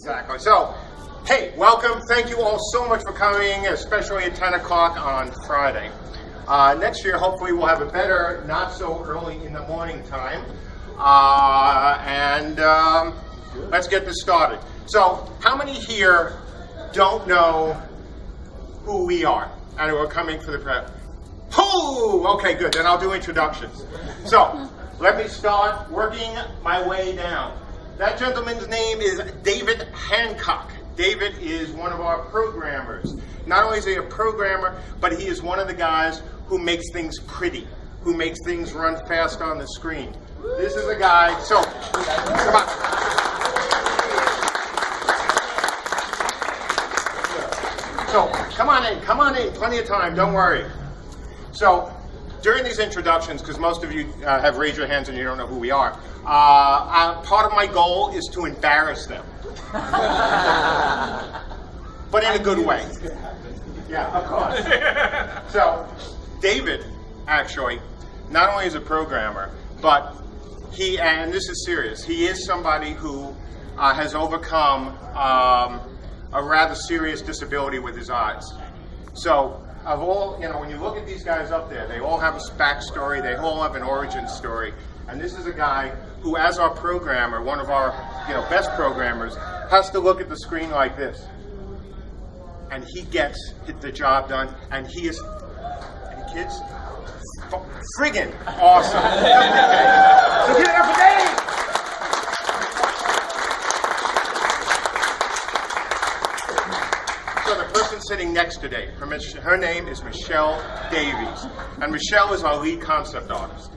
Exactly. So, hey, welcome. Thank you all so much for coming, especially at 10 o'clock on Friday. Next year, hopefully, we'll have a better, not so early in the morning time. Let's get this started. So, how many here don't know who we are? And we're coming for the prep. Oh, okay, good. Then I'll do introductions. So, let me start working my way down. That gentleman's name is David Hancock. David is one of our programmers. Not only is he a programmer, but he is one of the guys who makes things pretty, who makes things run fast on the screen. This is a guy, so, come on. So, come on in, plenty of time, don't worry. So, during these introductions, because most of you have raised your hands and you don't know who we are, part of my goal is to embarrass them. But in a good way. Yeah, of course. So, David, actually, not only is a programmer, but he, and this is serious, he is somebody who has overcome a rather serious disability with his eyes. So, of all, when you look at these guys up there, they all have a backstory, they all have an origin story. And this is a guy who, as our programmer, one of our best programmers, has to look at the screen like this. And he gets the job done, and he is, any kids? Friggin' awesome. So give it up for Dave! So the person sitting next to Dave, her name is Michelle Davies. And Michelle is our lead concept artist.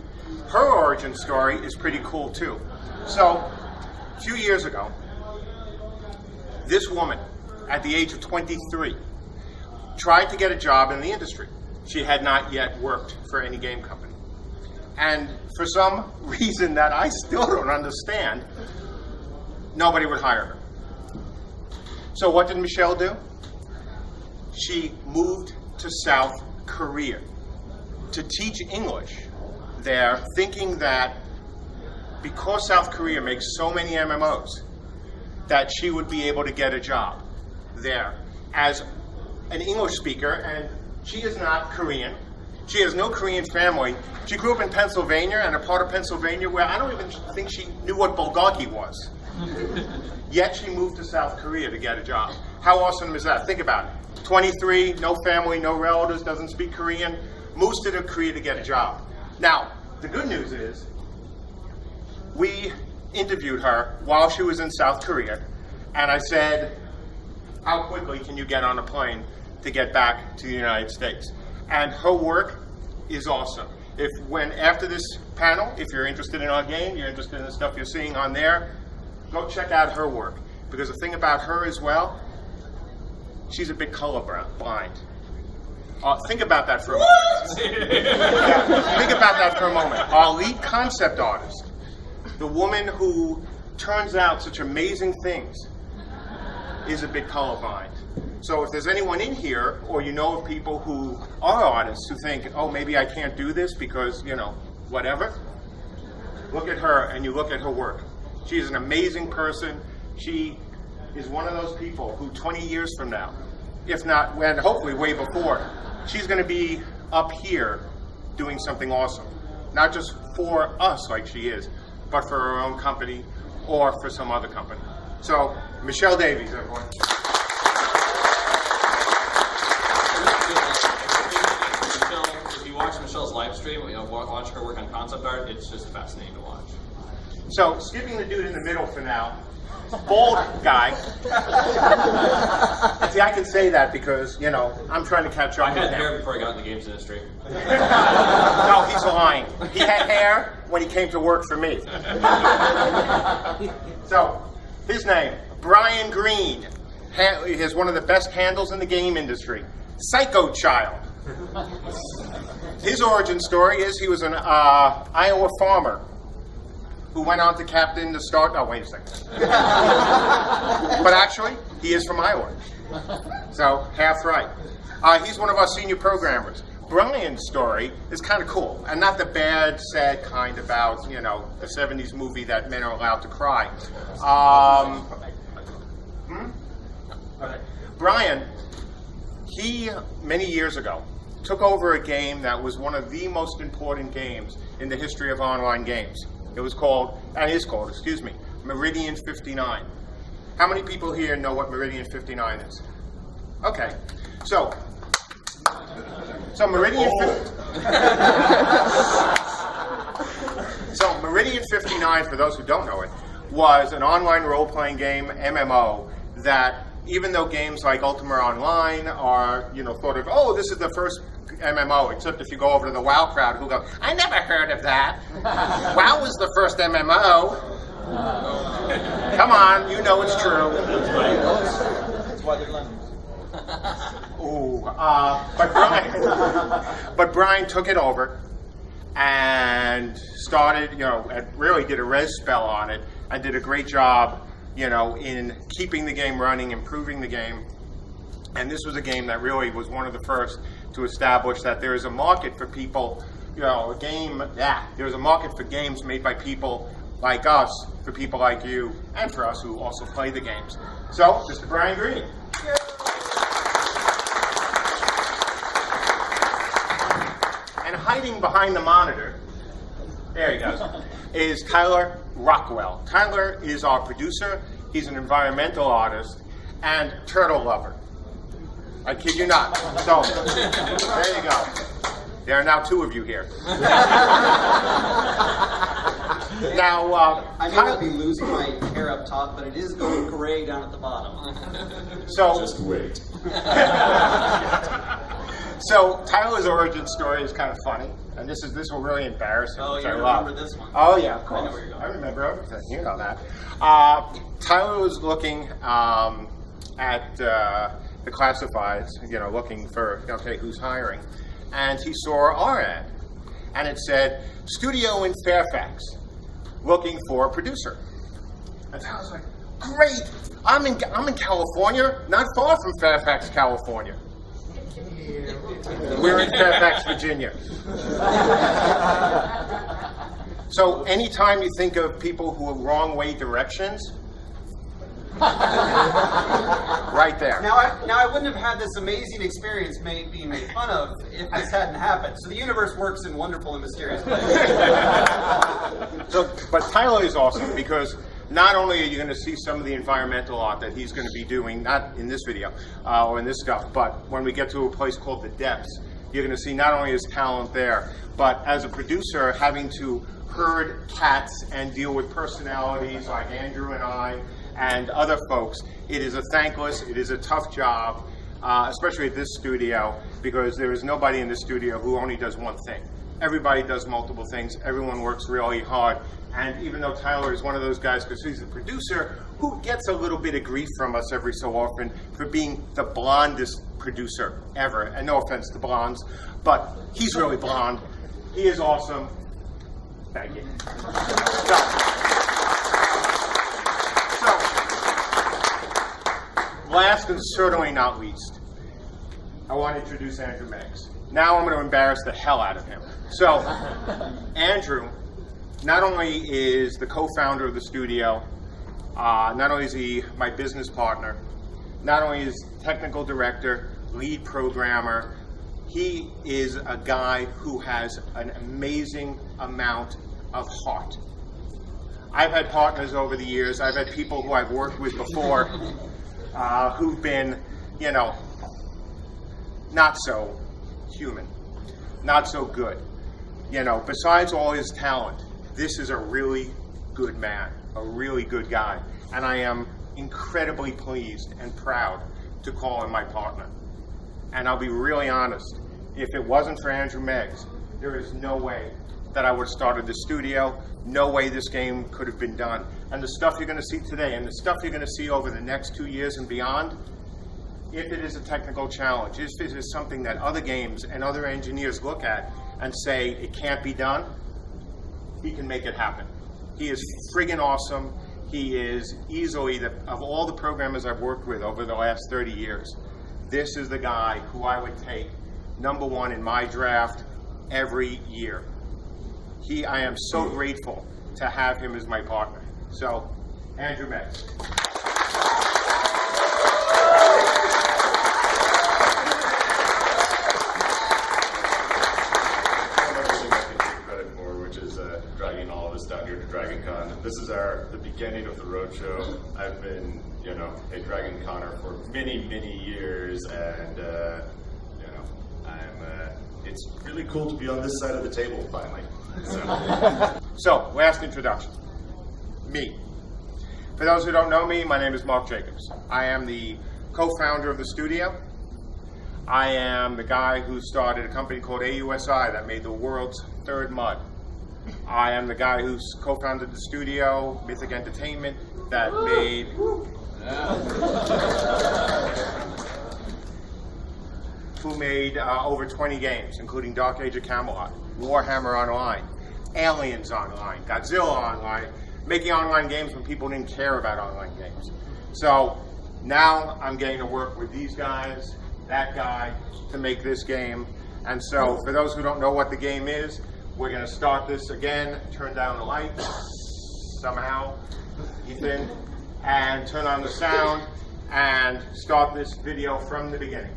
Her origin story is pretty cool too. So, a few years ago, this woman, at the age of 23, tried to get a job in the industry. She had not yet worked for any game company. And for some reason that I still don't understand, nobody would hire her. So what did Michelle do? She moved to South Korea to teach English there, thinking that because South Korea makes so many MMOs, that she would be able to get a job there as an English speaker. And she is not Korean. She has no Korean family. She grew up in Pennsylvania, and a part of Pennsylvania where I don't even think she knew what bulgogi was. Yet she moved to South Korea to get a job. How awesome is that? Think about it. 23, no family, no relatives, doesn't speak Korean, moves to Korea to get a job. Now, the good news is, we interviewed her while she was in South Korea, and I said, how quickly can you get on a plane to get back to the United States? And her work is awesome. After this panel, if you're interested in our game, you're interested in the stuff you're seeing on there, go check out her work. Because the thing about her as well, she's a bit colorblind. Think about that for a moment. Yeah, think about that for a moment. Our lead concept artist, the woman who turns out such amazing things, is a bit colorblind. So if there's anyone in here, or you know of people who are artists who think, oh, maybe I can't do this because, whatever, look at her and you look at her work. She is an amazing person. She is one of those people who 20 years from now, if not, and hopefully way before, she's going to be up here doing something awesome. Not just for us like she is, but for her own company or for some other company. So, Michelle Davies, everyone. If you watch Michelle's live stream, watch her work on concept art, it's just fascinating to watch. So, skipping the dude in the middle for now, bald guy. See, I can say that because, I'm trying to catch up. I had hair before I got in the games industry. No, he's lying. He had hair when he came to work for me. So, his name, Brian Green. He has one of the best handles in the game industry. Psycho Child. His origin story is he was an Iowa farmer who went on to captain the start. Oh, wait a second. But actually, he is from Iowa. So, half right. He's one of our senior programmers. Brian's story is kind of cool, and not the bad, sad kind about, the 70s movie that men are allowed to cry. Brian, he, many years ago, took over a game that was one of the most important games in the history of online games. It was called, and is called, excuse me, Meridian 59. How many people here know what Meridian 59 is? Okay, so Meridian 59, for those who don't know it, was an online role-playing game, MMO, that even though games like Ultima Online are, thought of, oh, this is the first MMO, except if you go over to the WoW crowd who go, I never heard of that. WoW was the first MMO. Come on, you know it's true. That's why they're lemons. Ooh, but Brian took it over and started, and really did a res spell on it and did a great job, in keeping the game running, improving the game. And this was a game that really was one of the first to establish that there is a market for people, there's a market for games made by people like us, for people like you, and for us who also play the games. So, Mr. Brian Green. And hiding behind the monitor, there he goes, is Tyler Rockwell. Tyler is our producer, he's an environmental artist, and turtle lover. I kid you not. So, there you go. There are now two of you here. Now, I may not be losing my hair up top, but it is going gray down at the bottom. So, just wait. So Tyler's origin story is kind of funny, and this will really embarrass him. Oh, which you I love. remember this one? Oh yeah, of course. I know where you're going. I remember everything. You know that. Tyler was looking at the classifieds, looking for okay, who's hiring, and he saw our ad, and it said studio in Fairfax, looking for a producer. And I was like, great! I'm in California, not far from Fairfax, California. We're in Fairfax, Virginia. So anytime you think of people who are wrong way directions, right there. Now I wouldn't have had this amazing experience being made fun of if this hadn't happened. So the universe works in wonderful and mysterious ways. But Tyler is awesome because not only are you going to see some of the environmental art that he's going to be doing, not in this video or in this stuff, but when we get to a place called The Depths, you're going to see not only his talent there, but as a producer, having to herd cats and deal with personalities like Andrew and I and other folks. It is a thankless, it is a tough job, especially at this studio, because there is nobody in this studio who only does one thing. Everybody does multiple things. Everyone works really hard. And even though Tyler is one of those guys, because he's the producer, who gets a little bit of grief from us every so often for being the blondest producer ever. And no offense to blondes, but he's really blonde. He is awesome. Thank you. So, last and certainly not least, I want to introduce Andrew Meggs. Now I'm going to embarrass the hell out of him. So, Andrew not only is the co-founder of the studio, not only is he my business partner, not only is technical director, lead programmer, he is a guy who has an amazing amount of heart. I've had partners over the years, I've had people who I've worked with before who've been, not so human, not so good. Besides all his talent, this is a really good man, a really good guy. And I am incredibly pleased and proud to call him my partner. And I'll be really honest, if it wasn't for Andrew Meggs, there is no way that I would have started the studio, no way this game could have been done. And the stuff you're going to see today, and the stuff you're going to see over the next 2 years and beyond, if it is a technical challenge, if it is something that other games and other engineers look at and say it can't be done, he can make it happen. He is friggin' awesome. He is easily, of all the programmers I've worked with over the last 30 years, this is the guy who I would take #1 in my draft every year. I am so grateful to have him as my partner. So, Andrew Meggs. us down here to Dragon Con. This is the beginning of the roadshow. I've been, a Dragon Conner for many, many years, and it's really cool to be on this side of the table finally. So, last introduction. Me. For those who don't know me, my name is Mark Jacobs. I am the co-founder of the studio. I am the guy who started a company called AUSI that made the world's third mud. I am the guy who co-founded the studio, Mythic Entertainment, that made... who made over 20 games, including Dark Age of Camelot, Warhammer Online, Aliens Online, Godzilla Online, making online games when people didn't care about online games. So now I'm getting to work with these guys, that guy, to make this game. And so for those who don't know what the game is, we're going to start this again, turn down the lights, somehow, Ethan, and turn on the sound, and start this video from the beginning.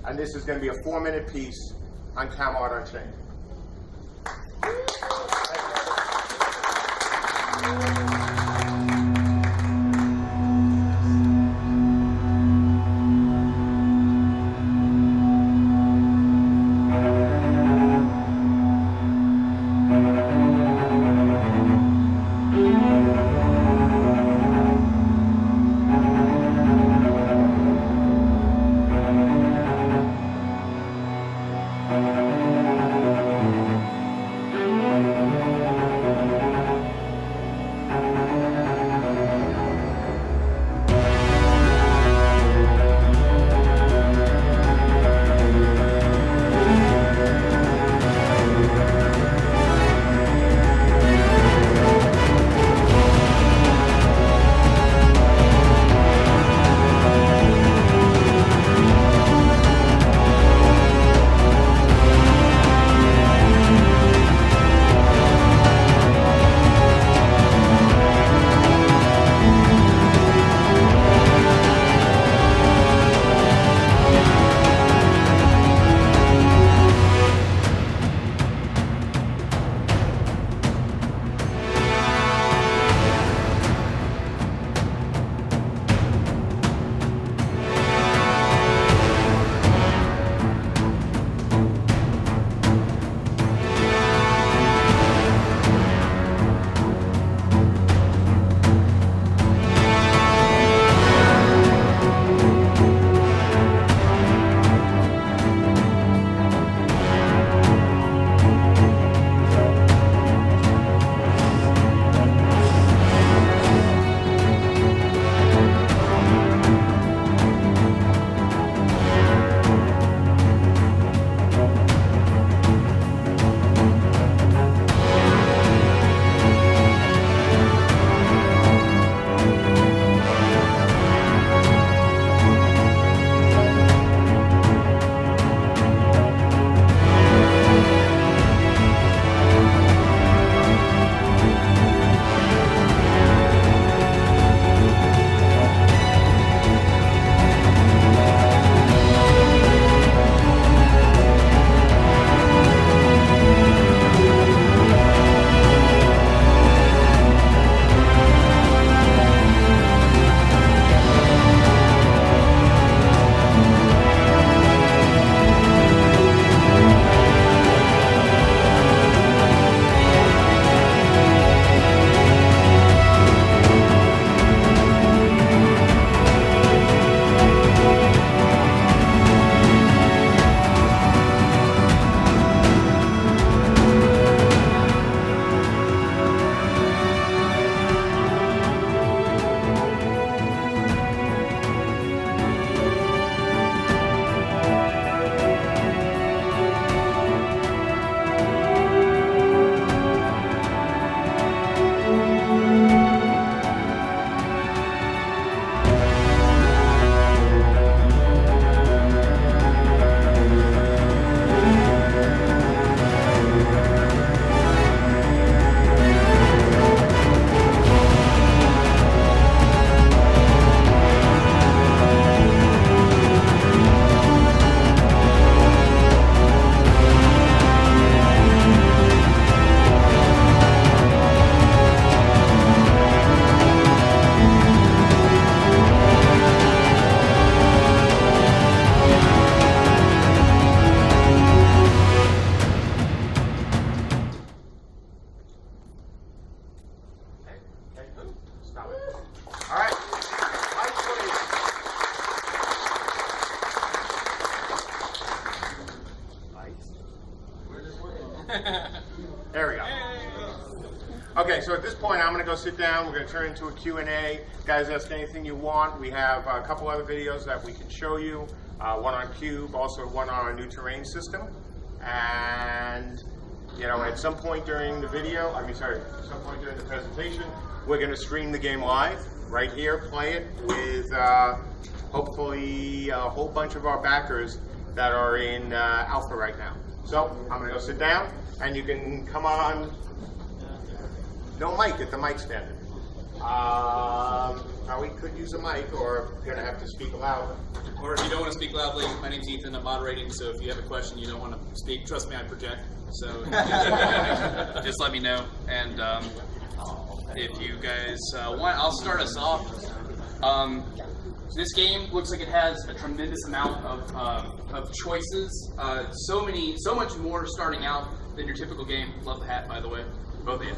And this is going to be a 4-minute piece on Camelot Unchained. Okay, so at this point, I'm going to go sit down. We're going to turn into a Q&A. Guys, ask anything you want. We have a couple other videos that we can show you. One on Cube, also one on our new terrain system. And, you know, at some point during the video, at some point during the presentation, we're going to stream the game live right here, play it with hopefully a whole bunch of our backers that are in alpha right now. So I'm going to go sit down, and you can come on. No mic at the mic stand. We could use a mic, or you're going to have to speak louder. Or if you don't want to speak loudly, my name's Ethan, I'm moderating, so if you have a question you don't want to speak, trust me, I project. So just let me know. And if you guys want, I'll start us off. This game looks like it has a tremendous amount of choices. So much more starting out than your typical game. Love the hat, by the way, both of you.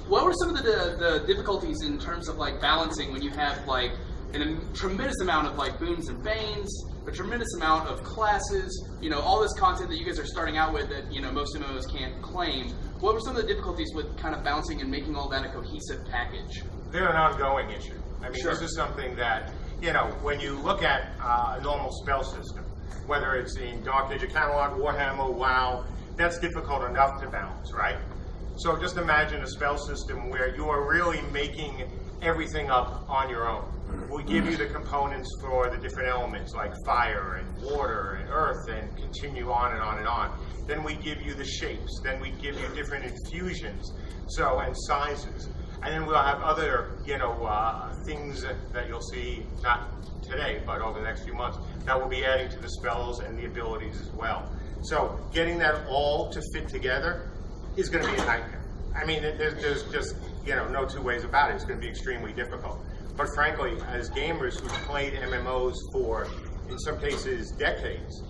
What were some of the difficulties in terms of like balancing when you have like a tremendous amount of like boons and banes, a tremendous amount of classes, you know, all this content that you guys are starting out with that, you know, most MMOs can't claim. What were some of the difficulties with kind of balancing and making all that a cohesive package? They're an ongoing issue. I mean, Sure. This is something that, you know, when you look at a normal spell system, whether it's in Dark Age of Camelot, Warhammer, WoW, that's difficult enough to balance, right? So just imagine a spell system where you are really making everything up on your own. We give you the components for the different elements like fire and water and earth, and continue on and on and on. Then we give you the shapes. Then we give you different infusions, and sizes. And then we'll have other, you know, things that you'll see, not today, but over the next few months, that will be adding to the spells and the abilities as well. So getting that all to fit together is going to be a nightmare. I mean, there's just, you know, no two ways about it. It's going to be extremely difficult. But frankly, as gamers who've played MMOs for, in some cases, decades,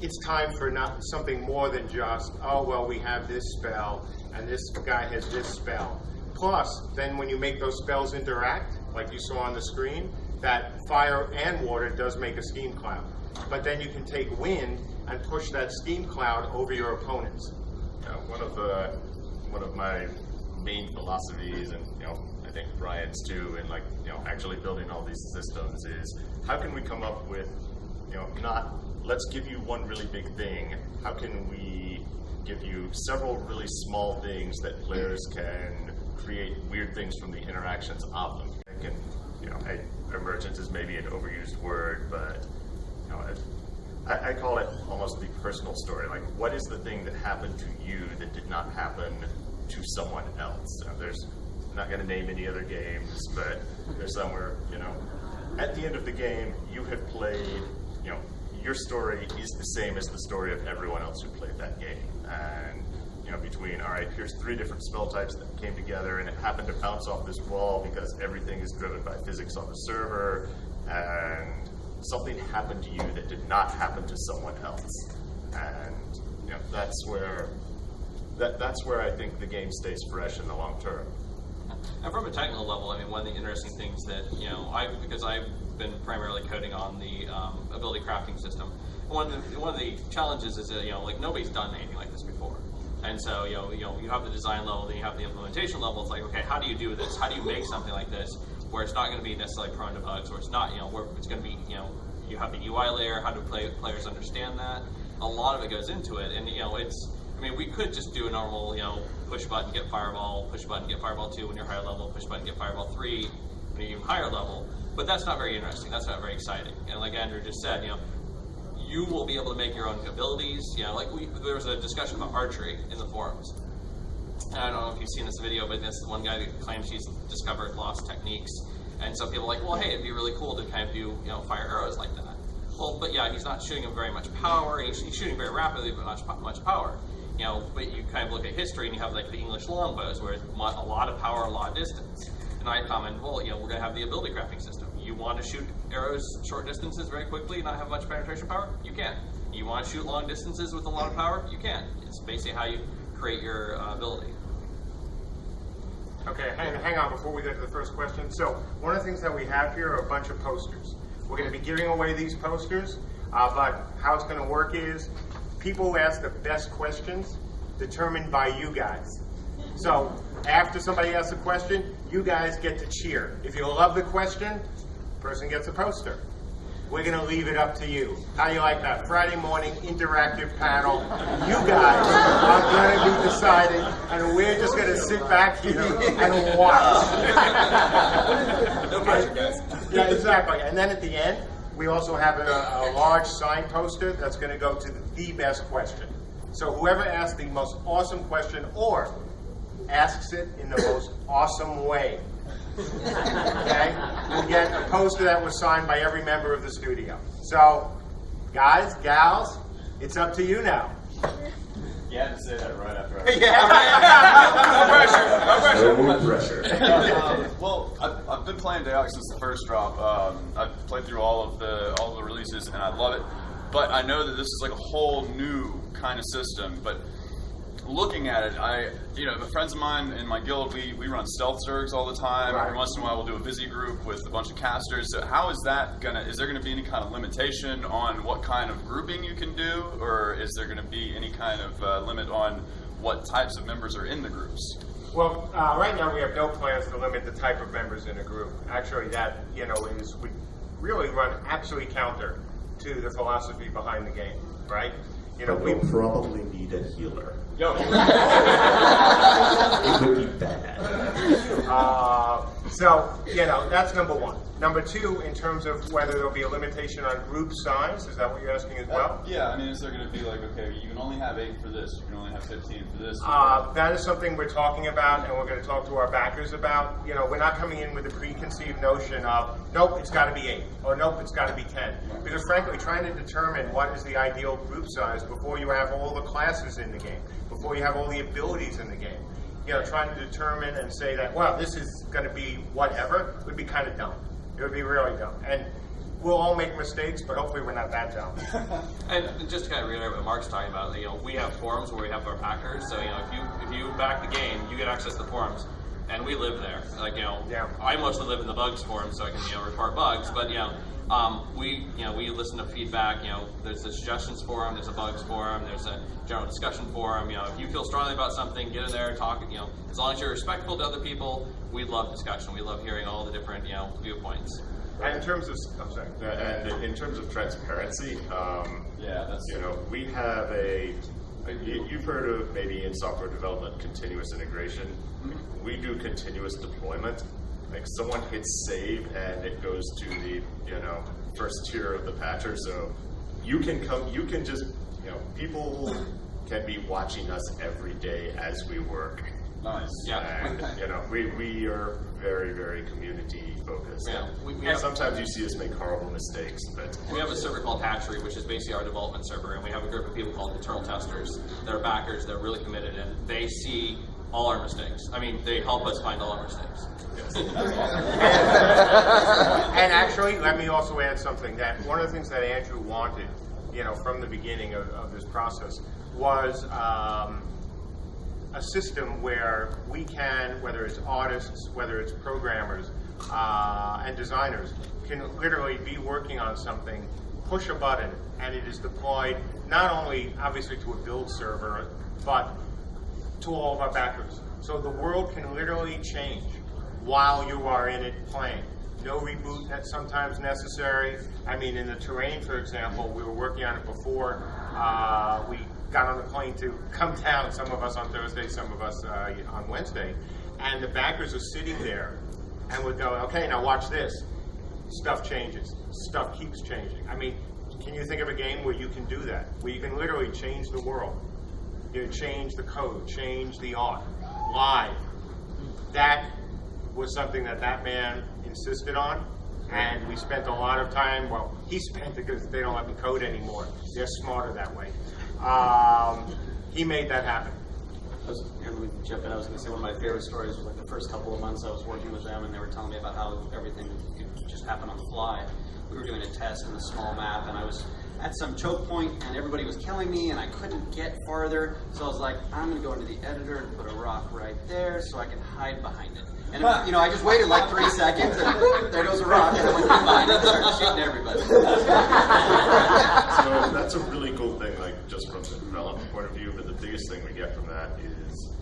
it's time for something more than just, oh, well, we have this spell, and this guy has this spell. Plus, then when you make those spells interact, like you saw on the screen, that fire and water does make a steam cloud. But then you can take wind and push that steam cloud over your opponents. One of my main philosophies, and you know, I think Brian's too, in like, you know, actually building all these systems, is how can we come up with, you know, not let's give you one really big thing. How can we give you several really small things that players can create weird things from the interactions of them? And, you know, emergence is maybe an overused word, but you know, I call it almost the personal story. Like, what is the thing that happened to you that did not happen to someone else? I'm not going to name any other games, but there's somewhere, you know, at the end of the game, you have played, you know, your story is the same as the story of everyone else who played that game. And, you know, between, all right, here's 3 different spell types that came together, and it happened to bounce off this wall because everything is driven by physics on the server, and something happened to you that did not happen to someone else. And, you know, that's where I think the game stays fresh in the long term. And from a technical level, I mean, one of the interesting things that, you know, because I've been primarily coding on the ability crafting system, one of the challenges is that, you know, like, nobody's done anything like this before. And so, you know, you have the design level, then you have the implementation level. It's like, okay, how do you do this? How do you make something like this where it's not going to be necessarily prone to bugs, or it's not, you know, where it's going to be, you know, you have the UI layer, how do players understand that? A lot of it goes into it, and, you know, I mean, we could just do a normal, you know, push button, get fireball, push button, get fireball 2 when you're higher level, push button, get fireball 3 when you're even higher level, but that's not very interesting, that's not very exciting. And like Andrew just said, you know, you will be able to make your own abilities, you know, like there was a discussion about archery in the forums. And I don't know if you've seen this video, but this one guy that claims he's discovered lost techniques. And so people are like, well, hey, it'd be really cool to kind of do, you know, fire arrows like that. Well, but yeah, he's not shooting them very much power. He's shooting very rapidly, but not much power. You know, but you kind of look at history, and you have like the English longbows, where it's a lot of power, a lot of distance. And I comment, well, you know, we're going to have the ability crafting system. You want to shoot arrows short distances very quickly and not have much penetration power? You can. You want to shoot long distances with a lot of power? You can. It's basically how you create your ability. Okay, hang on before we get to the first question. So one of the things that we have here are a bunch of posters. We're going to be giving away these posters, but how it's going to work is people who ask the best questions determined by you guys. So after somebody asks a question, you guys get to cheer. If you love the question, the person gets a poster. We're going to leave it up to you. How do you like that? Friday morning interactive panel. You guys are going to be deciding, and we're just going to sit back here and watch. No pressure, guys. Yeah, exactly. And then at the end, we also have a large sign poster that's going to go to the best question. So whoever asks the most awesome question or asks it in the most awesome way, okay, we'll get a poster that was signed by every member of the studio. So, guys, gals, it's up to you now. You had to say that right after I No pressure. Well, I've been playing Deox since the first drop. I've played through all of the releases, and I love it. But I know that this is like a whole new kind of system. But looking at it, the friends of mine in my guild, we run stealth zergs all the time. Right. Every once in a while, we'll do a busy group with a bunch of casters. So how is that is there gonna be any kind of limitation on what kind of grouping you can do, or is there gonna be any kind of limit on what types of members are in the groups? Well, right now we have no plans to limit the type of members in a group. Actually, that is we really run absolutely counter to the philosophy behind the game, right? We'll probably need a healer. Yo. It would be bad. So, that's number one. Number two, in terms of whether there'll be a limitation on group size, is that what you're asking as well? Yeah, I mean, is there going to be like, okay, you can only have 8 for this, you can only have 15 for this? That is something we're talking about, and we're going to talk to our backers about. We're not coming in with a preconceived notion of, nope, it's got to be 8, or nope, it's got to be 10. Because frankly, trying to determine what is the ideal group size before you have all the classes in the game, before you have all the abilities in the game, trying to determine and say that, well, this is going to be whatever, would be kind of dumb. It would be really dumb. And we'll all make mistakes, but hopefully we're not that dumb. And just to kind of reiterate what Mark's talking about, we have forums where we have our backers. So if you back the game, you get access to the forums, and we live there. Yeah. I mostly live in the bugs forum, so I can report bugs. But we listen to feedback. There's a suggestions forum, there's a bugs forum, there's a general discussion forum. If you feel strongly about something, get in there, talk. As long as you're respectful to other people, we love discussion. We love hearing all the different viewpoints. And in terms of, And in terms of transparency, we have you've heard of maybe in software development continuous integration. We do continuous deployment. Like someone hits save and it goes to the first tier of the patcher. So you can people can be watching us every day as we work. Nice. Yeah. And, we are very, very community focused. Yeah. And sometimes you see us make horrible mistakes, but We have a server called Hatchery, which is basically our development server, and we have a group of people called internal testers. They're backers, they're really committed, and they see all our mistakes. I mean, they help us find all our mistakes. And actually, let me also add something, that one of the things that Andrew wanted, from the beginning of this process was a system where we can, whether it's artists, whether it's programmers, and designers, can literally be working on something, push a button, and it is deployed not only, obviously, to a build server, but to all of our backers. So the world can literally change while you are in it playing. No reboot that's sometimes necessary. I mean, in the terrain, for example, we were working on it before we got on the plane to come down, some of us on Thursday, some of us on Wednesday, and the backers are sitting there and would go, okay, now watch this. Stuff changes. Stuff keeps changing. I mean, can you think of a game where you can do that? Where you can literally change the world? Change the code, change the art, live. That was something that man insisted on, and we spent a lot of time, well, he spent it because they don't let me code anymore. They're smarter that way. He made that happen. Let me jump in. I was going to say one of my favorite stories was like the first couple of months I was working with them, and they were telling me about how everything could just happen on the fly. We were doing a test in a small map, and I was at some choke point, and everybody was killing me, and I couldn't get farther. So I was like, I'm going to go into the editor and put a rock right there so I can hide behind it. And I just waited like 3 seconds, and there goes a rock, and I went behind it and started shooting everybody. So that's a really cool thing, like just from the development point of view. But the biggest thing we get from that is,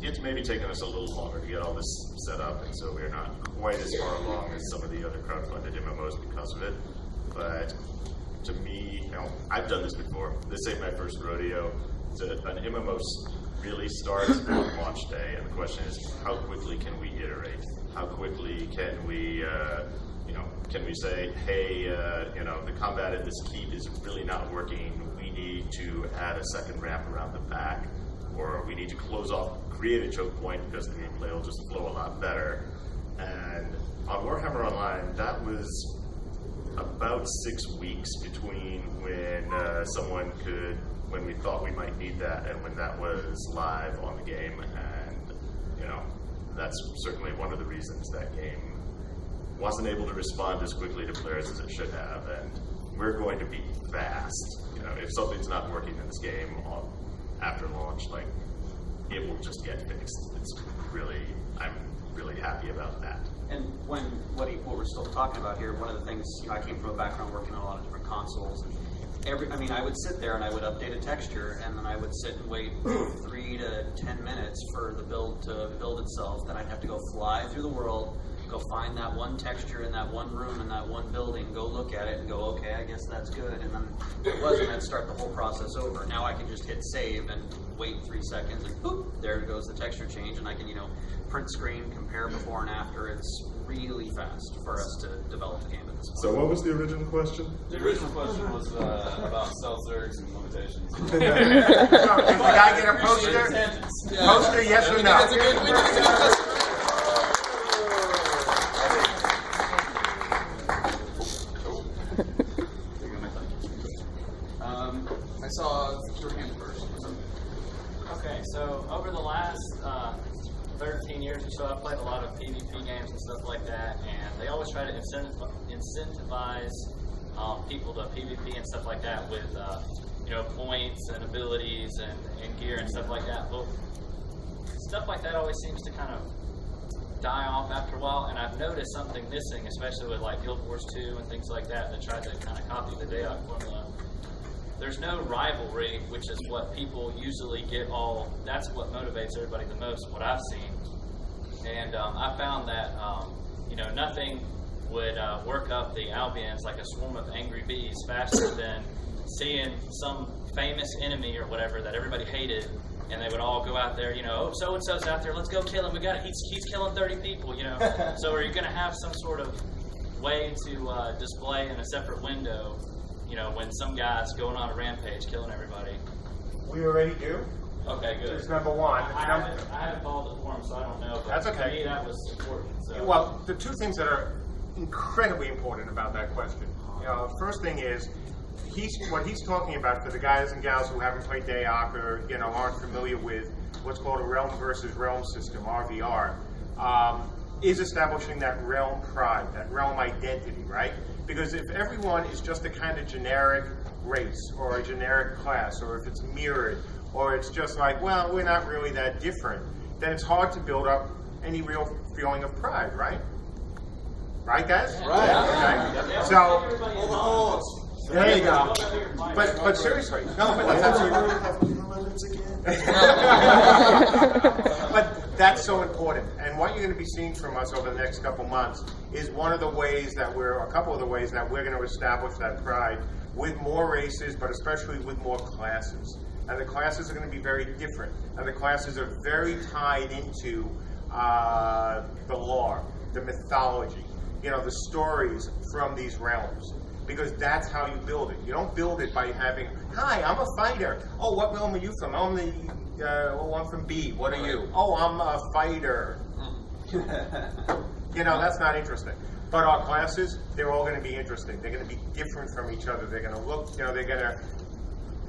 it's maybe taken us a little longer to get all this set up, and so we're not quite as far along as some of the other crowdfunded MMOs because of it. But to me, I've done this before. This ain't my first rodeo. An MMO really starts on launch day, and the question is, how quickly can we iterate? How quickly can we, can we say, hey, the combat in this keep is really not working. We need to add a second ramp around the back, or we need to create a choke point because the gameplay will just flow a lot better. And on Warhammer Online, that was about 6 weeks between when we thought we might need that and when that was live on the game. And, that's certainly one of the reasons that game wasn't able to respond as quickly to players as it should have. And we're going to be fast. If something's not working in this game after launch, it will just get fixed. I'm really happy about that. And what we're still talking about here, one of the things, I came from a background working on a lot of different consoles. I would sit there and I would update a texture, and then I would sit and wait 3 to 10 minutes for the build to build itself. Then I'd have to go fly through the world, go find that one texture in that one room in that one building, go look at it and go, okay, I guess that's good. And then if it wasn't, I'd start the whole process over. Now I can just hit save and wait 3 seconds and boop, there goes the texture change, and I can, print screen, compare before and after. It's really fast for us to develop the game at this point. So what was the original question? The original question was about cell zergs and limitations. Does the guy get a poster? Poster, yes or no? I saw your hand first. Okay, so over the last 13 years or so, I've played a lot of PvP games and stuff like that, and they always try to incentivize people to PvP and stuff like that with points and abilities and gear and stuff like that. Well, stuff like that always seems to kind of die off after a while, and I've noticed something missing, especially with Guild Wars 2 and things like that tried to kind of copy the DAOC formula. There's no rivalry, which is what people usually that's what motivates everybody the most, what I've seen. And I found that, nothing would work up the Albions like a swarm of angry bees faster than seeing some famous enemy or whatever that everybody hated, and they would all go out there, oh, so-and-so's out there, let's go kill him, he's killing 30 people, So are you going to have some sort of way to display in a separate window, when some guy's going on a rampage, killing everybody? We already do. Okay, good. It's number one. I haven't followed the forum, so I don't know. But That's okay. To me, that was important. So. Well, the two things that are incredibly important about that question. First thing is, what he's talking about for the guys and gals who haven't played DAOC or aren't familiar with what's called a realm versus realm system, RVR, is establishing that realm pride, that realm identity, right? Because if everyone is just a kind of generic race or a generic class, or if it's mirrored, or it's just well, we're not really that different, then it's hard to build up any real feeling of pride, right? Right, guys? Right. Okay. So, there you go. But seriously, no, but that's absolutely. But that's so important. And what you're going to be seeing from us over the next couple months is a couple of the ways that we're going to establish that pride with more races, but especially with more classes. And the classes are going to be very different. And the classes are very tied into the lore, the mythology, the stories from these realms. Because that's how you build it. You don't build it by having, hi, I'm a fighter. Oh, what realm are you from? I'm from B. What are you? Oh, I'm a fighter. That's not interesting. But our classes, they're all going to be interesting. They're going to be different from each other. They're going to look, they're going to,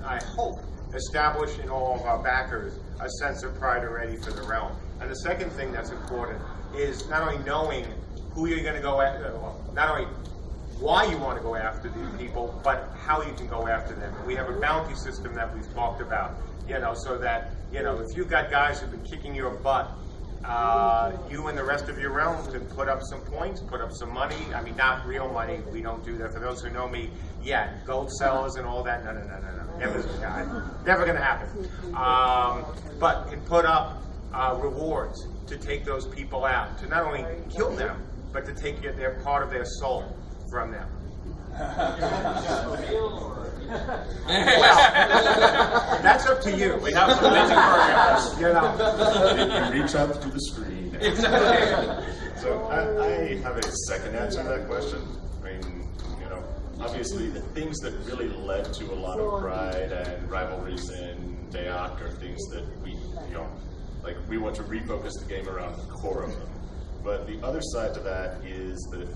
I hope, establish in all of our backers a sense of pride already for the realm. And the second thing that's important is not only knowing who you're going to go after, not only why you want to go after these people, but how you can go after them. And we have a bounty system that we've talked about, so that, if you've got guys who've been kicking your butt, you and the rest of your realm can put up some points, put up some money. I mean, not real money. We don't do that. For those who know me, gold sellers and all that. No. Never going to happen. But can put up rewards to take those people out, to not only kill them, but to take their part of their soul from them. Well, that's up to you. We have some amazing programs. You know. You reach out to the screen. So I have a second answer to that question. I mean, obviously the things that really led to a lot of pride and rivalries in Deoc are things that we want to refocus the game around the core of them. But the other side to that is that,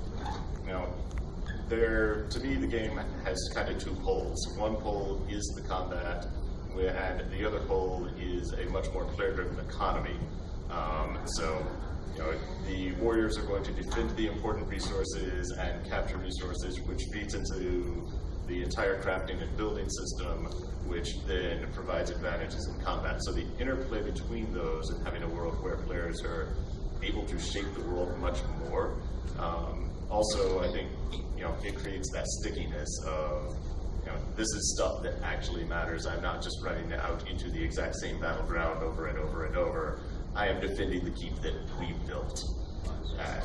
to me, the game has kind of two poles. One pole is the combat, and the other pole is a much more player-driven economy. The warriors are going to defend the important resources and capture resources, which feeds into the entire crafting and building system, which then provides advantages in combat. So the interplay between those and having a world where players are able to shape the world much more. Also, I think it creates that stickiness of this is stuff that actually matters. I'm not just running out into the exact same battleground over and over and over. I am defending the keep that we built, and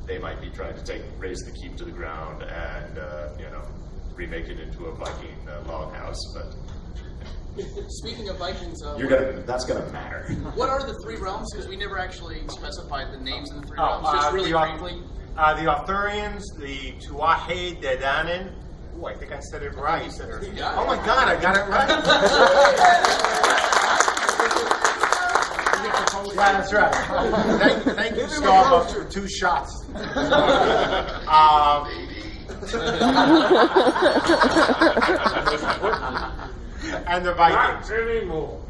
they might be trying to raise the keep to the ground and remake it into a Viking loghouse, but. Speaking of Vikings, that's gonna matter. What are the three realms? Because we never actually specified the names of the three realms. Just really briefly. The Arthurians, the Tuatha De Danann. Ooh, I think I said it right. Oh my God, I got it right. Yeah, that's right. Thank you, Starbucks, for 2 shots. And the Vikings. Not anymore.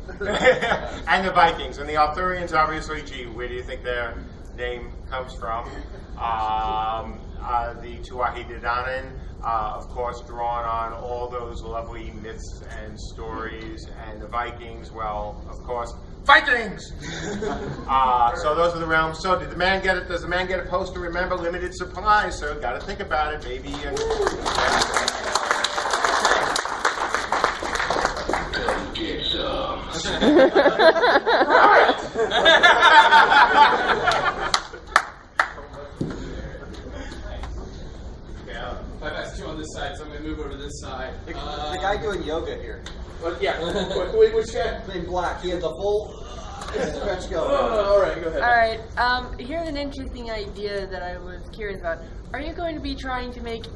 And the Vikings. And the Arthurians, obviously, where do you think their name comes from? The Tuatha De Danann, of course, drawn on all those lovely myths and stories. And the Vikings, well, of course, Vikings! So those are the realms. So does the man get a poster? Remember, limited supply, so got to think about it, baby. And, I've asked you on this side, so I'm going to move over to this side. The guy doing yoga here. Yeah. Which guy? In black. He had the full stretch going. All right, go ahead. All right. Here's an interesting idea that I was curious about. Are you going to be trying to make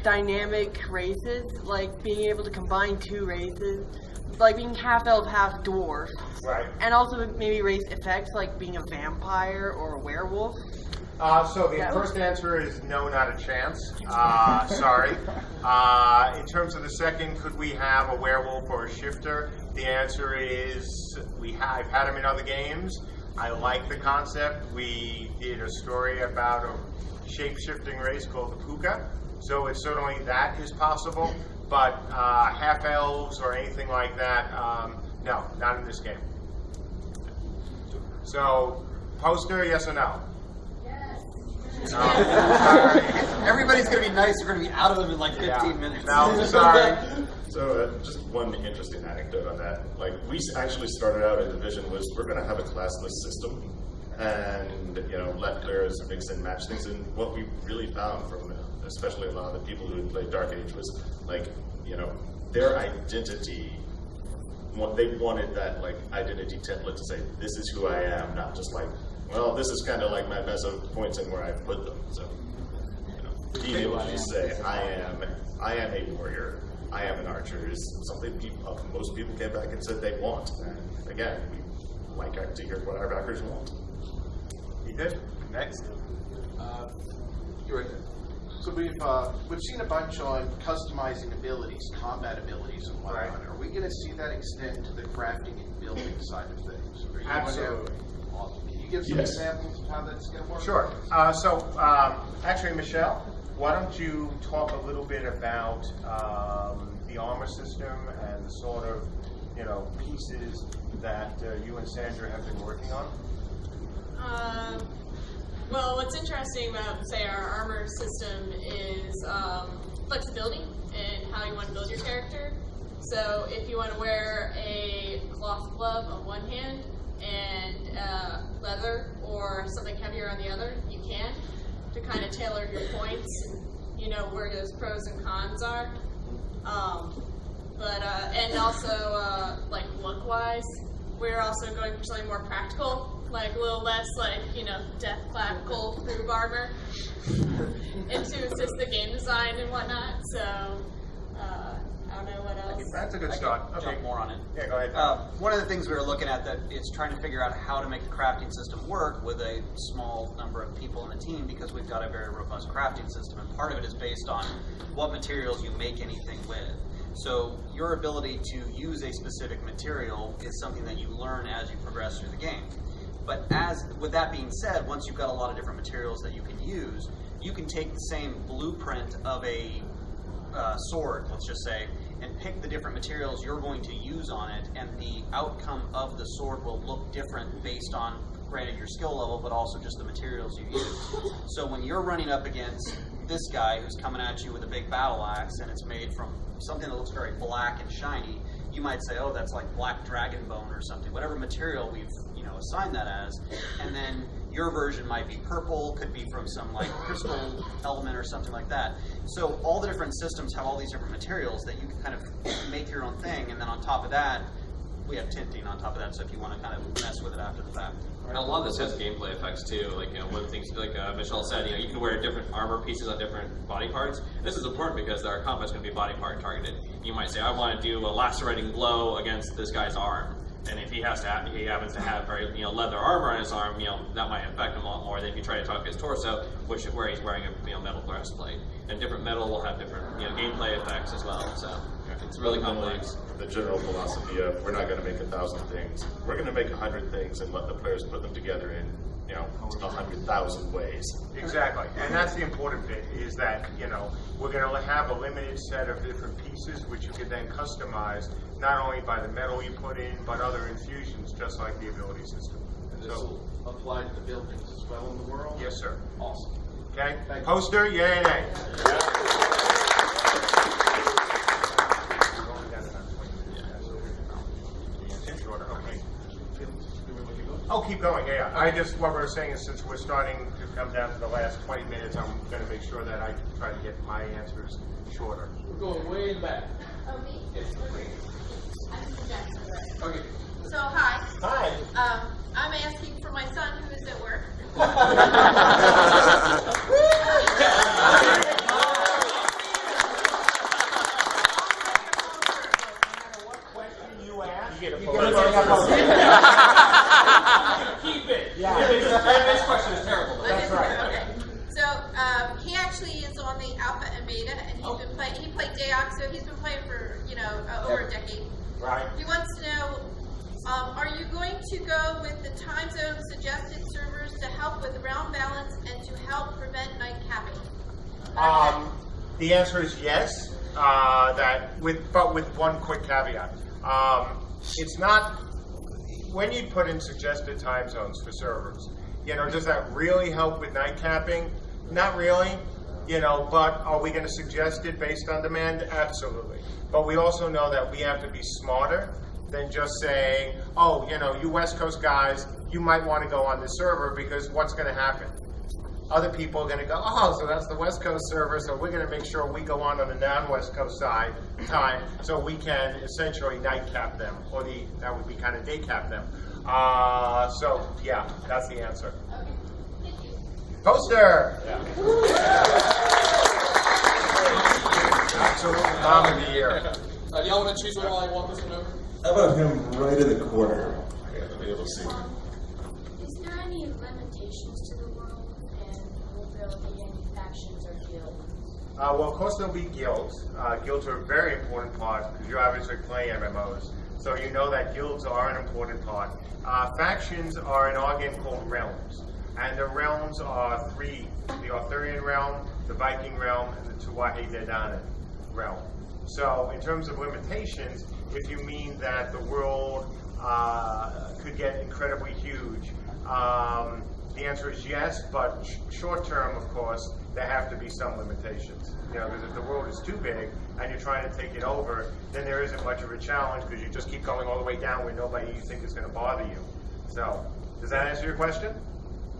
dynamic races, like being able to combine 2 races, like being half elf, half dwarf, right. And also maybe race effects, like being a vampire or a werewolf? So the first answer is no, not a chance. Sorry. In terms of the second, could we have a werewolf or a shifter? The answer is I've had them in other games. I like the concept. We did a story about a shape-shifting race called the Puka. So it's certainly that is possible. But half elves or anything like that, no, not in this game. So poster, yes or no? Everybody's going to be nice. We're going to be out of them in like 15 minutes. No, sorry. So just one interesting anecdote on that. Like we actually started out in the vision was we're going to have a classless system, and let players mix and match things. And what we really found from especially a lot of the people who had played Dark Age was their identity. They wanted that identity template to say this is who I am, not just well, this is kind of like my meso points in where I put them. So, being able to just say, I am a warrior, I am an archer is something most people came back and said they want. And again, we like to hear what our backers want. You good? Next. You're right there. So we've seen a bunch on customizing abilities, combat abilities, and whatnot. Right. Are we going to see that extend to the crafting and building side of things? Absolutely. Can you give some examples of how that's going to work? Sure. Actually, Michelle, why don't you talk a little bit about the armor system and the sort of pieces that you and Sandra have been working on? Well, what's interesting about, say, our armor system is flexibility and how you want to build your character. So if you want to wear a cloth glove on one hand and the other. You can to kind of tailor your points and you know where those pros and cons are. And also like look-wise, we're also going for something more practical, like a little less like death clap gold proof armor, and to assist the game design and whatnot. So I don't know what else. That's a good start. Okay. Jump more on it. Yeah, go ahead. One of the things we were looking at that is trying to figure out how to make the crafting system work with a small number of people in the team, because we've got a very robust crafting system, and part of it is based on what materials you make anything with. So your ability to use a specific material is something that you learn as you progress through the game. But with that being said, once you've got a lot of different materials that you can use, you can take the same blueprint of a sword, let's just say, and pick the different materials you're going to use on it, and the outcome of the sword will look different based on, granted, your skill level, but also just the materials you use. So when you're running up against this guy who's coming at you with a big battle axe, and it's made from something that looks very black and shiny, you might say, oh, that's like black dragon bone or something, whatever material we've assigned that as, and then your version might be purple, could be from some like crystal element or something like that. So all the different systems have all these different materials that you can kind of make your own thing, and then on top of that, we have tinting on top of that, so if you want to kind of mess with it after the fact. And a lot of this has gameplay effects too. Like one of the things, like Michelle said, you can wear different armor pieces on different body parts. This is important because our combat's going to be body part targeted. You might say, I want to do a lacerating blow against this guy's arm, and if he happens to have very leather armor on his arm, that might affect him a lot more than if you try to target his torso, where he's wearing a metal breastplate. And different metal will have different gameplay effects as well. So it's really complex. The general philosophy of we're not going to make 1,000 things. We're going to make 100 things and let the players put them together in 100,000 ways. Exactly, and that's the important bit, is that we're going to have a limited set of different pieces which you can then customize, not only by the metal you put in, but other infusions, just like the ability system. And this will apply to the buildings as well in the world? Yes, sir. Awesome. Okay, Thank you. poster, yay or nay? Oh, keep going, yeah. What we're saying is, since we're starting to come down to the last 20 minutes, I'm going to make sure that I try to get my answers shorter. We're going way in the back. Oh, me? Yes. I'm from Jacksonville. Okay. So, hi. Hi. I'm asking for my son who is at work. Keep it. Yeah. This question is terrible. That's right. Okay. So he actually is on the Alpha and Beta, and he's been playing. He played Deox, so he's been playing for over a decade. Right. He wants to know: are you going to go with the time zone suggested servers to help with realm balance and to help prevent night capping? The answer is yes. But with one quick caveat. It's not, when you put in suggested time zones for servers, does that really help with night capping? Not really, but are we going to suggest it based on demand? Absolutely. But we also know that we have to be smarter than just saying, oh, you West Coast guys, you might want to go on this server, because what's going to happen? Other people are going to go, oh, so that's the West Coast server, so we're going to make sure we go on the non-West Coast side time, so we can essentially night cap them, or that would be kind of day cap them. So, yeah, that's the answer. Okay. Thank you. Poster! Yeah. Absolute mom of the year. Do y'all want to choose one while I walk this one over? How about him right in the corner? I'll be able to see. Is there any limitations to the world, and will there be any factions or guilds? Well, of course there'll be guilds. Guilds are a very important part, because you obviously play MMOs, so you know that guilds are an important part. Factions are in our game called realms, and the realms are three: the Arthurian realm, the Viking realm, and the Tuatha De Danann realm. So in terms of limitations, if you mean that the world could get incredibly huge, the answer is yes, but short term, of course, there have to be some limitations. Because if the world is too big and you're trying to take it over, then there isn't much of a challenge, because you just keep going all the way down where nobody you think is going to bother you. So, does that answer your question?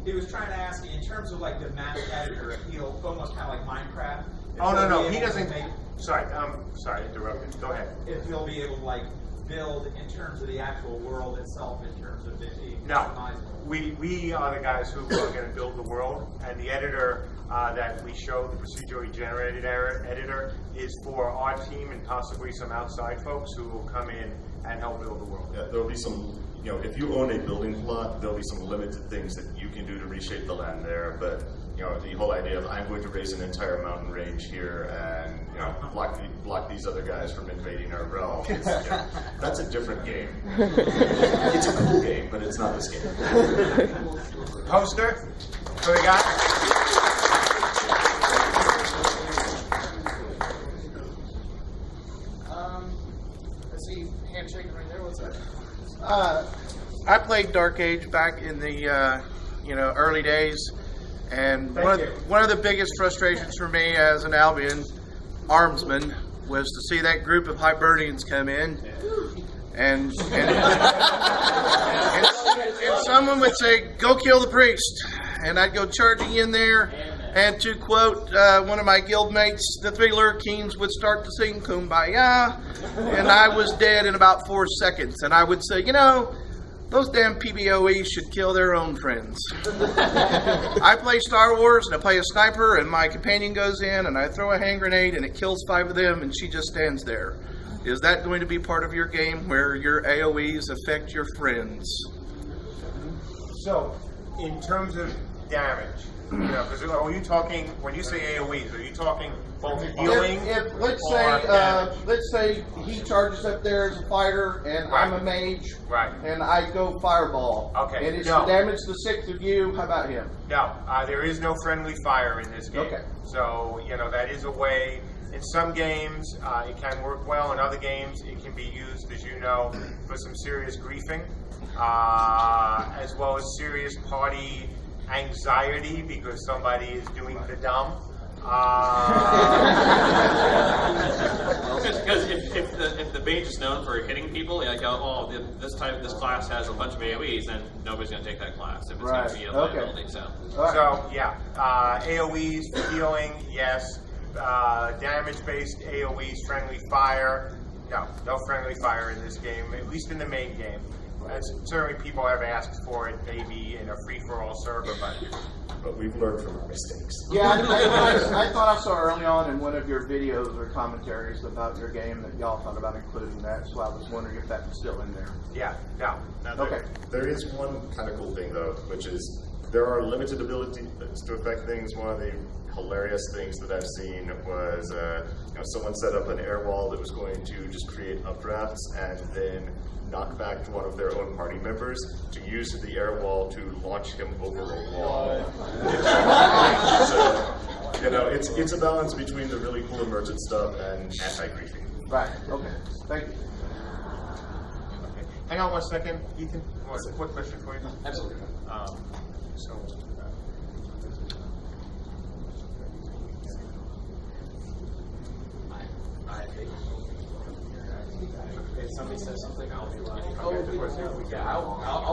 he was trying to ask you in terms of like the map editor, if he'll almost kind of like Minecraft. Oh, if he'll no, be he able to doesn't. make- Sorry, sorry, interrupted. Go ahead. If he'll be able to like build in terms of the actual world itself, in terms of it being No, customizable. we are the guys who are going to build the world, and the editor that we showed, the procedurally generated editor, is for our team and possibly some outside folks who will come in and help build the world. Yeah, there'll be some, you know, if you own a building plot, there'll be some limited things that you can do to reshape the land there, but, you know, the whole idea of I'm going to raise an entire mountain range here and, you know, block these other guys from invading our realm, that's a different game. It's a cool game, but it's not this game. Poster? What we got? I see handshaking right there. What's that? I played Dark Age back in the early days, and one of the biggest frustrations for me as an Albion armsman was to see that group of Hibernians come in, and someone would say, "Go kill the priest," and I'd go charging in there. And to quote one of my guildmates, the three Lurkeens would start to sing Kumbaya, and I was dead in about 4 seconds. And I would say, you know, those damn PBOEs should kill their own friends. I play Star Wars, and I play a sniper, and my companion goes in, and I throw a hand grenade, and it kills 5 of them, and she just stands there. Is that going to be part of your game, where your AoEs affect your friends? So, in terms of damage, you know, because are you talking, when you say AoEs, are you talking both healing let's say he charges up there as a fighter, and I'm a mage, and I go fireball. Okay. And it's to damage the 6 of you. How about him? No, there is no friendly fire in this game. Okay. So, you know, that is a way. In some games, it can work well. In other games, it can be used, as you know, for some serious griefing, as well as serious party anxiety because somebody is doing the dumb. Because if the mage is known for hitting people, like, oh, this class has a bunch of AoEs, then nobody's going to take that class if it's going to be a liability. So yeah, AoEs for healing, yes. Damage-based AoEs, friendly fire, no friendly fire in this game, at least in the main game. Certainly people have asked for it, maybe in a free-for-all server, but we've learned from our mistakes. Yeah, I thought I saw early on in one of your videos or commentaries about your game that y'all thought about including that, so I was wondering if that was still in there. Yeah, no. Okay. There is one kind of cool thing, though, which is there are limited abilities to affect things. One of the hilarious things that I've seen was someone set up an air wall that was going to just create updrafts and then knock back to one of their own party members to use the air wall to launch him over a wall. So, it's a balance between the really cool emergent stuff and anti-griefing. Right, okay. Thank you. Okay. Hang on 1 second, Ethan. Quick question for you. Absolutely. if somebody says something, I'll be like, I'll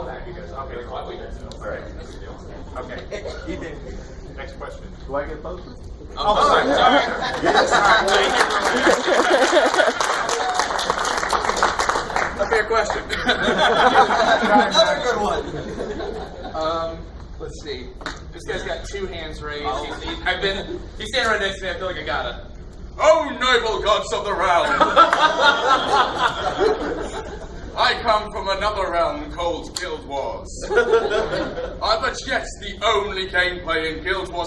back you guys. Okay, cool. All right. Okay. Ethan, next question. Do I get posted? Sorry. Yes. A fair question. Another good one. Let's see. This guy's got 2 hands raised. He's standing right next to me. I feel like I got it. Oh, noble gods of the realm! I come from another realm called Guild Wars. But yes, the only gameplay in Guild Wars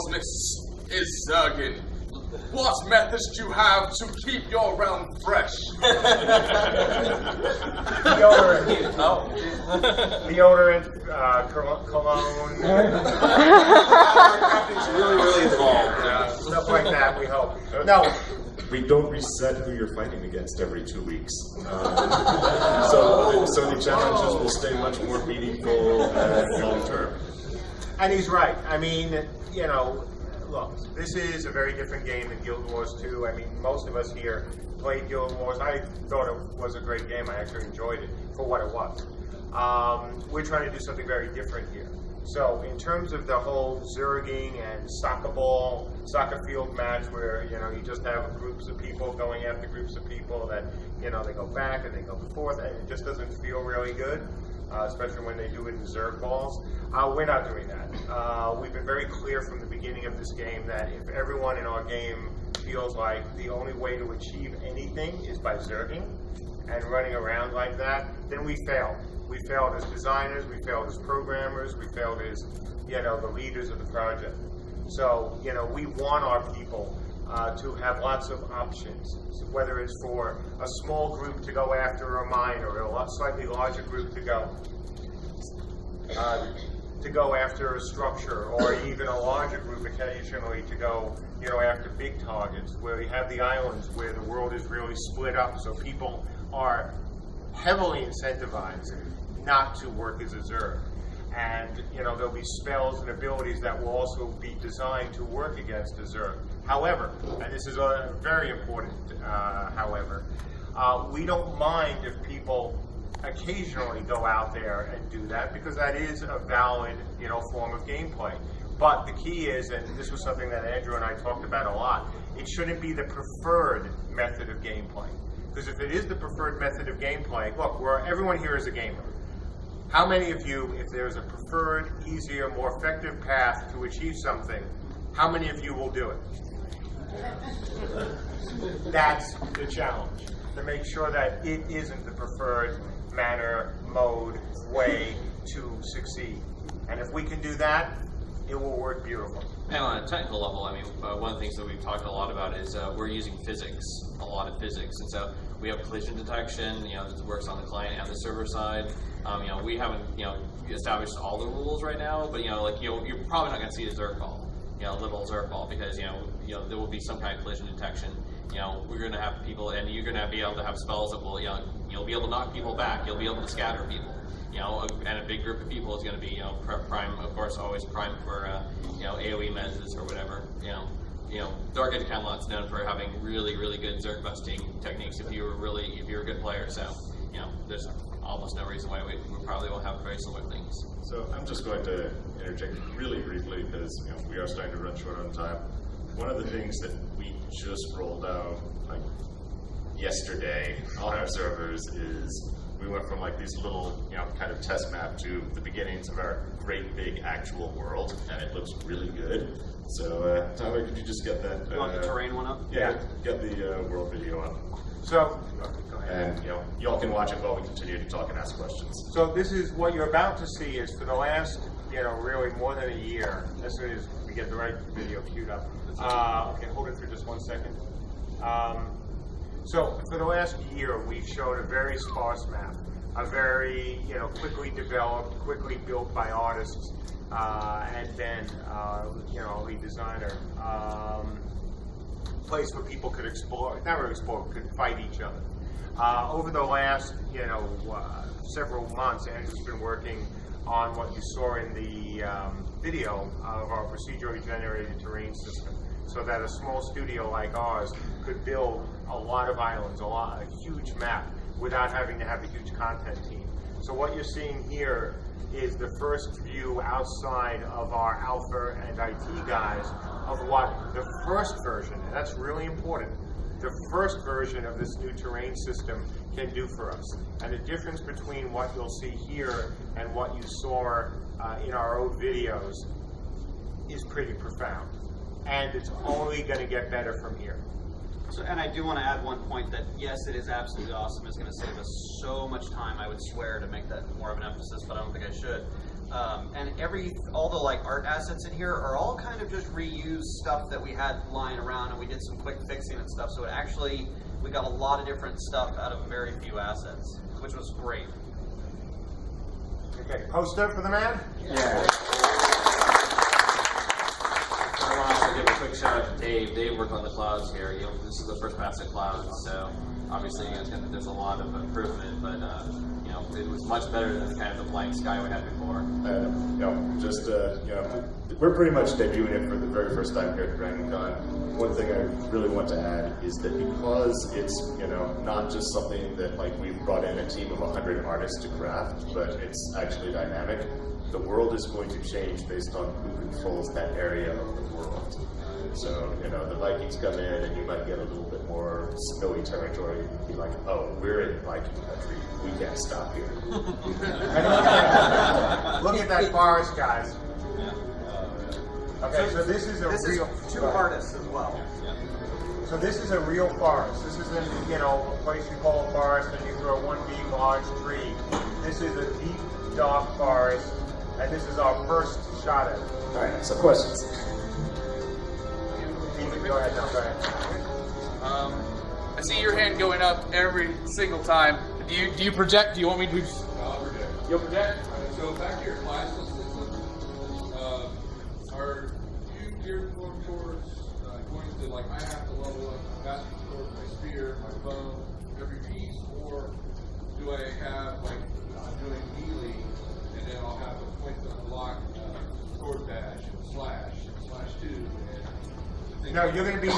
is Zergin. What methods do you have to keep your realm fresh? Deodorant, cologne. It's really involved. Stuff like that, we hope. No. We don't reset who you're fighting against every 2 weeks. So the challenges will stay much more meaningful and long-term. And he's right. I mean, look, this is a very different game than Guild Wars 2. I mean, most of us here played Guild Wars. I thought it was a great game. I actually enjoyed it for what it was. We're trying to do something very different here. So in terms of the whole zerging and soccer field match where, you just have groups of people going after groups of people that, they go back and they go forth, and it just doesn't feel really good, especially when they do it in zerg balls. We're not doing that. We've been very clear from the beginning of this game that if everyone in our game feels like the only way to achieve anything is by zerging and running around like that, then we failed. We failed as designers, we failed as programmers, we failed as, the leaders of the project. So, we want our people to have lots of options, whether it's for a small group to go after a mine or a slightly larger group to go after a structure, or even a larger group occasionally to go, after big targets, where we have the islands where the world is really split up, so people are heavily incentivized not to work as a Zerg. And, there'll be spells and abilities that will also be designed to work against a Zerg. However, and this is a very important however, we don't mind if people occasionally go out there and do that, because that is a valid, form of gameplay. But the key is, and this was something that Andrew and I talked about a lot, it shouldn't be the preferred method of gameplay. Because if it is the preferred method of gameplay, look, everyone here is a gamer. How many of you, if there's a preferred, easier, more effective path to achieve something, how many of you will do it? That's the challenge, to make sure that it isn't the preferred manner, mode, way to succeed. And if we can do that, it will work beautifully. And on a technical level, one of the things that we've talked a lot about is we're using physics, a lot of physics. And so we have collision detection, that works on the client and the server side. We haven't, established all the rules right now, but, you're probably not going to see a Zerg ball, little Zerg ball, because, there will be some kind of collision detection. We're going to have people, and you're going to be able to have spells that will, you'll be able to knock people back, you'll be able to scatter people. And a big group of people is going to be, prime, of course, always prime for, AOE mezzes or whatever. Dark Age Camelot's known for having really, really good Zerg busting techniques if you're a good player. So, there's almost no reason why we probably will have very similar things. So I'm just going to interject really briefly because we are starting to run short on time. One of the things that we just rolled out like yesterday on our servers is we went from like these little, kind of test map to the beginnings of our great big actual world, and it looks really good. So, Tyler, could you just get that? You want the terrain one up? Yeah, get the world video up. So, and y'all can watch it while we continue to talk and ask questions. So this is what you're about to see is for the last, really more than a year. As soon as we get the right video queued up. Okay, hold it for just 1 second. So for the last year, we've shown a very sparse map, a very quickly developed, quickly built by artists, and then a lead designer. Place where people could explore, not really explore, could fight each other. Over the last, several months, Andrew's been working on what you saw in the video of our procedurally generated terrain system, so that a small studio like ours could build a lot of islands, a huge map, without having to have a huge content team. So what you're seeing here is the first view outside of our alpha and IT guys of what the first version, and that's really important, the first version of this new terrain system can do for us. And the difference between what you'll see here and what you saw in our old videos is pretty profound. And it's only going to get better from here. So, and I do want to add one point that, yes, it is absolutely awesome. It's going to save us so much time, I would swear, to make that more of an emphasis, but I don't think I should. And all the art assets in here are all kind of just reused stuff that we had lying around, and we did some quick fixing and stuff. So it actually, we got a lot of different stuff out of very few assets, which was great. Okay, poster for the man? Yeah. I want to also give a quick shout out to Dave. Dave worked on the clouds here. This is the first pass at clouds, so obviously there's a lot of improvement, but it was much better than kind of the blank sky we had before. just, we're pretty much debuting it for the very first time here at DragonCon. One thing I really want to add is that because it's, not just something that like we've brought in a team of 100 artists to craft, but it's actually dynamic, the world is going to change based on who controls that area of the world. So, the Vikings come in and you might get a little bit more snowy territory and be like, oh, we're in Viking country. We can't stop here. Look at that forest, guys. Okay, so this is real. Two artists as well. So this is a real forest. This isn't, a place you call a forest and you throw one big large tree. This is a deep, dark forest, and this is our first shot at it. All right, so questions. Go ahead, go ahead. I see your hand going up every single time. Do you project? Do you want me to? I'll project. You'll project? So back to your classes, are you geared more towards going to like I have to level up faster towards my spear, my bow, every piece, or do I have like I'm doing melee and then I'll have a point to unlock sword dash and slash 2 and No, you're going to be,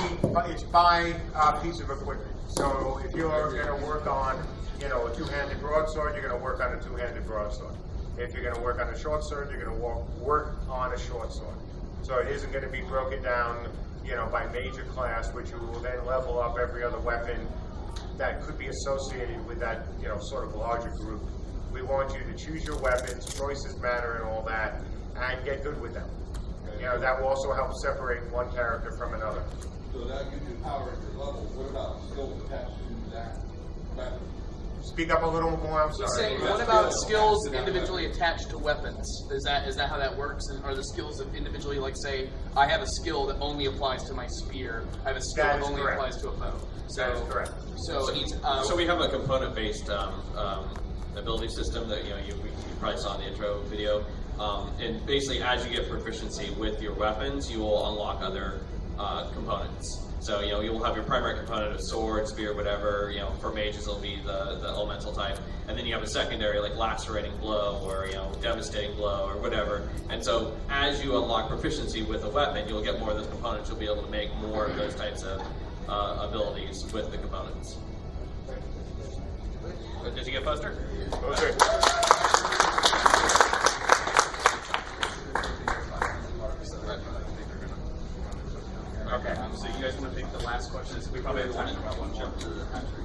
it's by piece of equipment. So if you're going to work on, a two-handed broadsword, you're going to work on a two-handed broadsword. If you're going to work on a short sword, you're going to work on a short sword. So it isn't going to be broken down, by major class, which you will then level up every other weapon that could be associated with that, sort of larger group. We want you to choose your weapons, choices matter and all that, and get good with them. That will also help separate one character from another. So that gives you power at your level. What about skills attached to that weapon? Speak up a little more, I'm sorry. Saying, what about skills individually attached to weapons? Is that how that works? Are the skills individually, like say, I have a skill that only applies to my spear, I have a skill that only applies to a bow? That is correct. So we have a component-based ability system that you probably saw in the intro video. And basically, as you get proficiency with your weapons, you will unlock other components. So you will have your primary component of sword, spear, whatever. For mages, it'll be the elemental type, and then you have a secondary like lacerating blow or devastating blow or whatever. And so, as you unlock proficiency with a weapon, you'll get more of those components. You'll be able to make more of those types of abilities with the components. Did you get poster? Poster. Okay. So you guys want to take the last question? We probably have time for one jump to the country.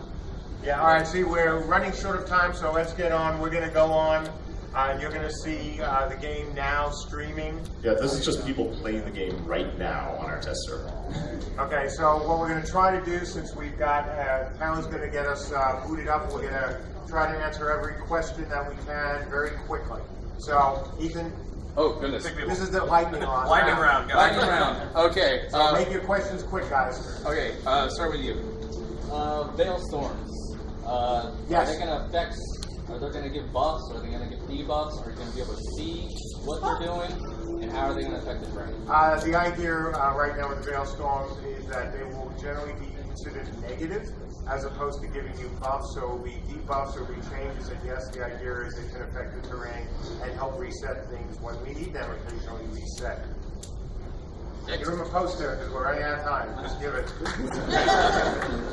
Yeah, all right, see, we're running short of time, so let's get on. We're going to go on. You're going to see the game now streaming. Yeah, this is just people playing the game right now on our test server. Okay, so what we're going to try to do, since we've got, Talon's going to get us booted up, we're going to try to answer every question that we can very quickly. So, Ethan. Oh, goodness. This is the lightning round. Lightning round, guys. Lightning round. Okay. So make your questions quick, guys. Okay, start with you. Veil storms. Yes. Are they going to affect? Are they going to give buffs? Are they going to give debuffs? Are you going to be able to see what they're doing? And how are they going to affect the brain? The idea right now with the Veil Storms is that they will generally be considered negative as opposed to giving you buffs. So it will be debuffs or be changes. And yes, the idea is it can affect the terrain and help reset things when we need them occasionally reset. Yeah, give him a poster because we're running out of time. Just give it.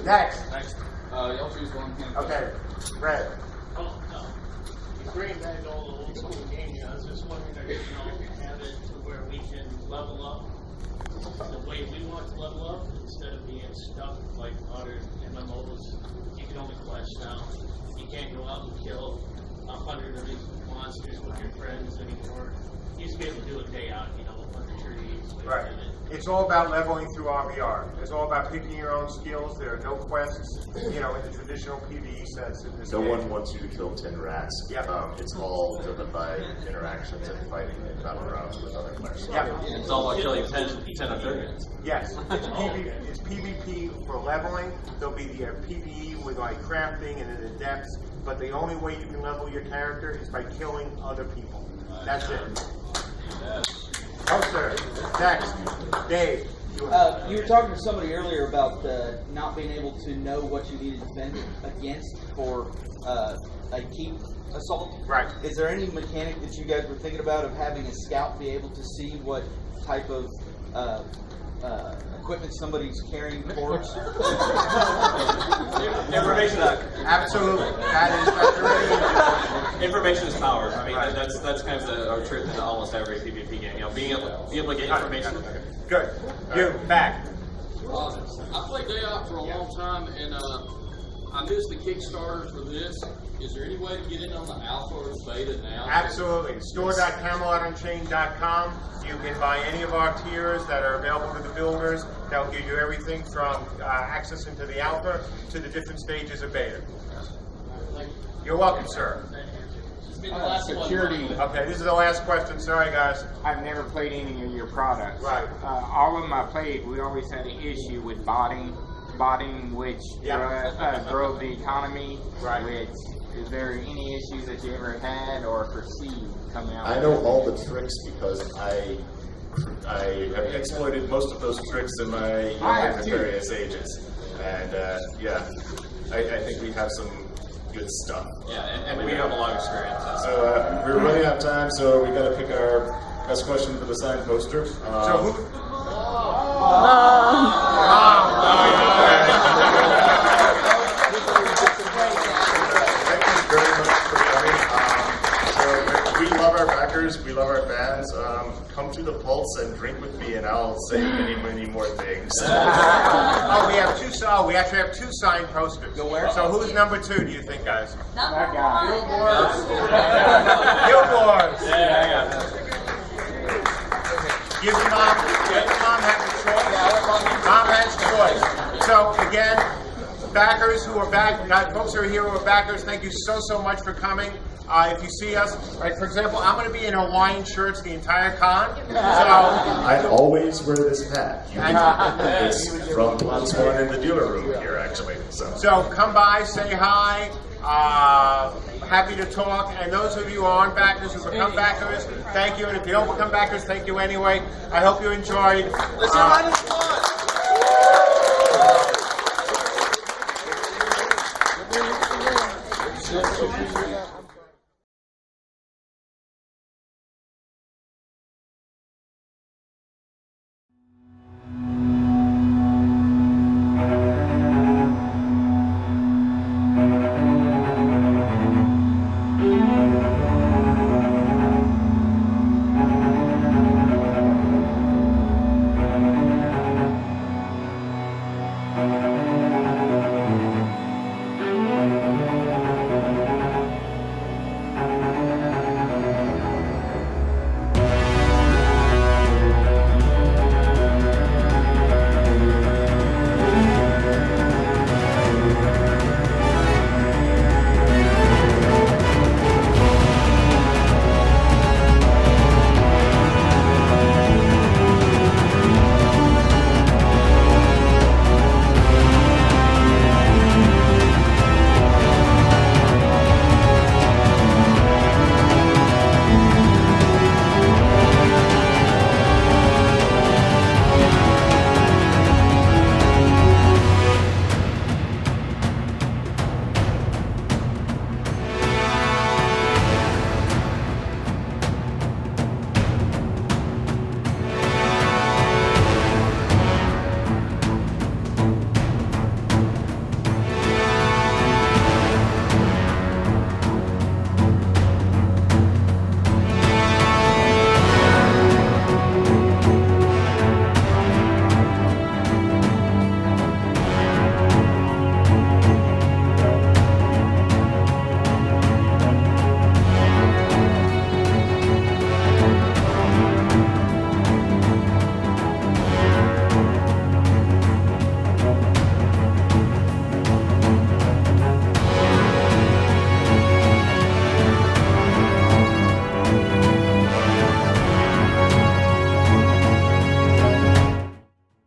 Next. Y'all choose one. Okay, Red. Oh, no. It's great that all the old school games. I was just wondering if have it to where we can level up the way we want to level up instead of being stuck like other MMOs. You can only quest now. You can't go out and kill 100 of these monsters with your friends anymore. You used to be able to do it day out, with 100 trees. Right. It's all about leveling through RBR. It's all about picking your own skills. There are no quests, in the traditional PvE sense in this No game. one wants you to kill 10 rats. Yep. It's all driven by interactions and fighting in battlegrounds with other players. Yep. It's all about killing 10 of 30. Yes. It's PvP for leveling. There'll be the PvE with like crafting and in the depths. But the only way you can level your character is by killing other people. That's it. Poster. Next. Dave. You were talking to somebody earlier about not being able to know what you need to defend against for a keep. assault. Right. Is there any mechanic that you guys were thinking about of having a scout be able to see what type of equipment somebody's carrying forward? Information. Absolutely. That is Information is power. I mean, that's kind of our truth in almost every PvP game. You know, being able to get information. Good. You back. I played Day Out for a long time, and I missed the Kickstarter for this. Is there any way to get in on the alpha or beta now? Absolutely. Store.CamelotUnchained.com. You can buy any of our tiers that are available to the builders. They'll give you everything from access into the alpha to the different stages of beta. You're welcome, sir. Security. Okay, this is the last question. Sorry, guys. I've never played any of your products. Right. All of them I played, we always had an issue with botting, which drove the economy. Right. Which, is there any issues that you ever had or foresee coming out? I know all the tricks because I have exploited most of those tricks in my various ages, and I think we have some good stuff. Yeah, and we have a lot of experience. So we're running out of time, so we got to pick our best question for the signed poster. We love our backers, we love our fans. Come to the Pulse and drink with me, and I'll say many, many more things. We actually have two signed posters. So who's number 2, do you think, guys? That guy. Gilmore's. Give your mom has a choice. Mom has a choice. So again, backers who are back, folks who are here who are backers, thank you so much for coming. If you see us, like for example, I'm going to be in Hawaiian shirts the entire con. So I always wear this hat. It's from plus one in the dealer room here, actually. So come by, say hi. Happy to talk. And those of you who aren't backers, who become backers, thank you. And if you don't become backers, thank you anyway. I hope you enjoyed.